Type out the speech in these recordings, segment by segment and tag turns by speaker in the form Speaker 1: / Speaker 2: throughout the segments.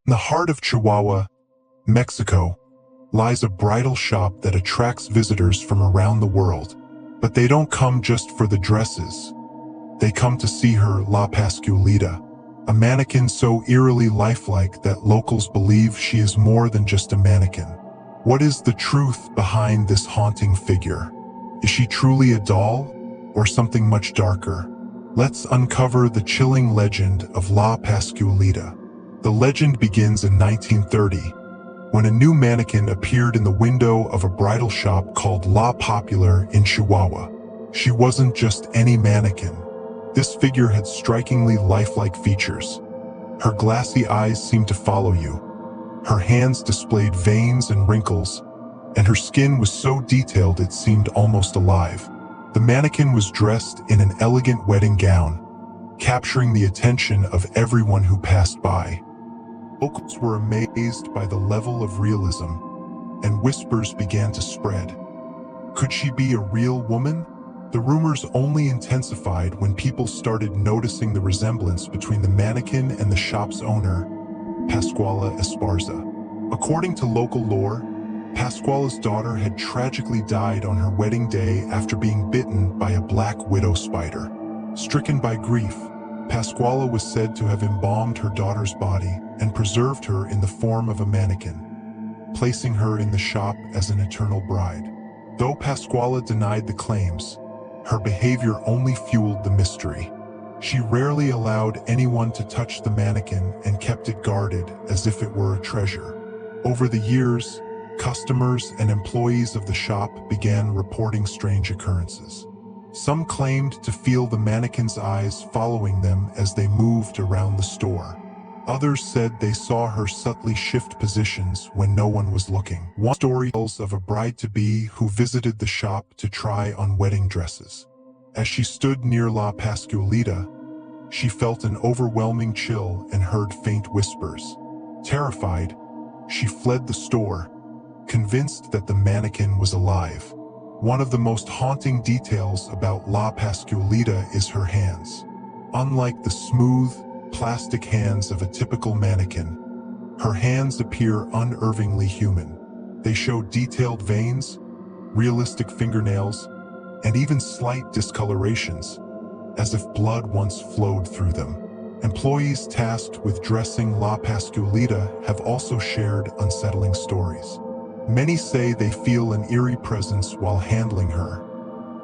Speaker 1: In the heart of Chihuahua, Mexico, lies a bridal shop that attracts visitors from around the world. But they don't come just for the dresses. They come to see her La Pascualita, a mannequin so eerily lifelike that locals believe she is more than just a mannequin. What is the truth behind this haunting figure? Is she truly a doll, or something much darker? Let's uncover the chilling legend of La Pascualita. The legend begins in 1930, when a new mannequin appeared in the window of a bridal shop called La Popular in Chihuahua. She wasn't just any mannequin. This figure had strikingly lifelike features. Her glassy eyes seemed to follow you. Her hands displayed veins and wrinkles, and her skin was so detailed it seemed almost alive. The mannequin was dressed in an elegant wedding gown, capturing the attention of everyone who passed by. Locals were amazed by the level of realism, and whispers began to spread. Could she be a real woman? The rumors only intensified when people started noticing the resemblance between the mannequin and the shop's owner, Pascuala Esparza. According to local lore, Pascuala's daughter had tragically died on her wedding day after being bitten by a black widow spider. Stricken by grief, Pascuala was said to have embalmed her daughter's body and preserved her in the form of a mannequin, placing her in the shop as an eternal bride. Though Pascuala denied the claims, her behavior only fueled the mystery. She rarely allowed anyone to touch the mannequin and kept it guarded as if it were a treasure. Over the years, customers and employees of the shop began reporting strange occurrences. Some claimed to feel the mannequin's eyes following them as they moved around the store. Others said they saw her subtly shift positions when no one was looking. One story tells of a bride-to-be who visited the shop to try on wedding dresses. As she stood near La Pascualita, she felt an overwhelming chill and heard faint whispers. Terrified, she fled the store, convinced that the mannequin was alive. One of the most haunting details about La Pascualita is her hands. Unlike the smooth, plastic hands of a typical mannequin, her hands appear unervingly human. They show detailed veins, realistic fingernails, and even slight discolorations, as if blood once flowed through them. Employees tasked with dressing La Pascualita have also shared unsettling stories. Many say they feel an eerie presence while handling her,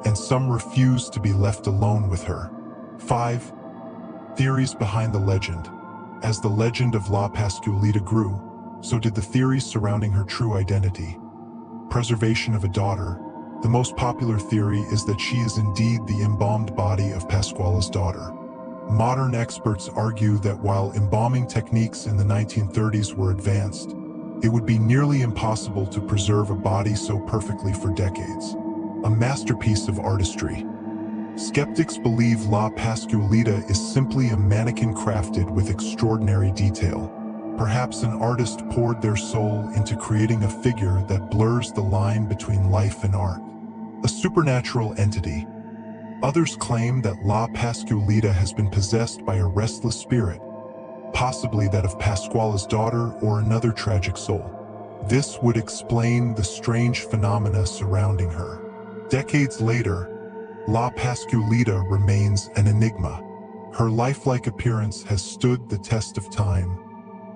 Speaker 1: and some refuse to be left alone with her. 5. Theories behind the legend. As the legend of La Pascualita grew, so did the theories surrounding her true identity. Preservation of a daughter. The most popular theory is that she is indeed the embalmed body of Pascuala's daughter. Modern experts argue that while embalming techniques in the 1930s were advanced, it would be nearly impossible to preserve a body so perfectly for decades. A masterpiece of artistry. Skeptics believe La Pascualita is simply a mannequin crafted with extraordinary detail. Perhaps an artist poured their soul into creating a figure that blurs the line between life and art. A supernatural entity. Others claim that La Pascualita has been possessed by a restless spirit, possibly that of Pascuala's daughter or another tragic soul. This would explain the strange phenomena surrounding her. Decades later, La Pascualita remains an enigma. Her lifelike appearance has stood the test of time,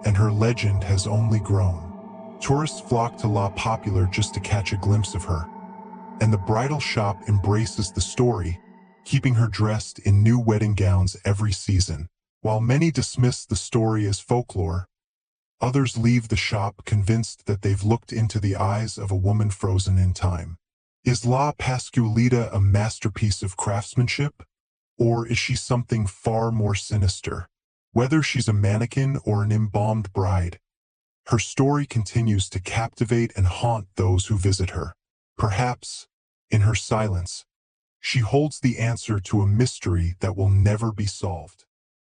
Speaker 1: and her legend has only grown. Tourists flock to La Popular just to catch a glimpse of her, and the bridal shop embraces the story, keeping her dressed in new wedding gowns every season. While many dismiss the story as folklore, others leave the shop convinced that they've looked into the eyes of a woman frozen in time. Is La Pascualita a masterpiece of craftsmanship, or is she something far more sinister? Whether she's a mannequin or an embalmed bride, her story continues to captivate and haunt those who visit her. Perhaps, in her silence, she holds the answer to a mystery that will never be solved.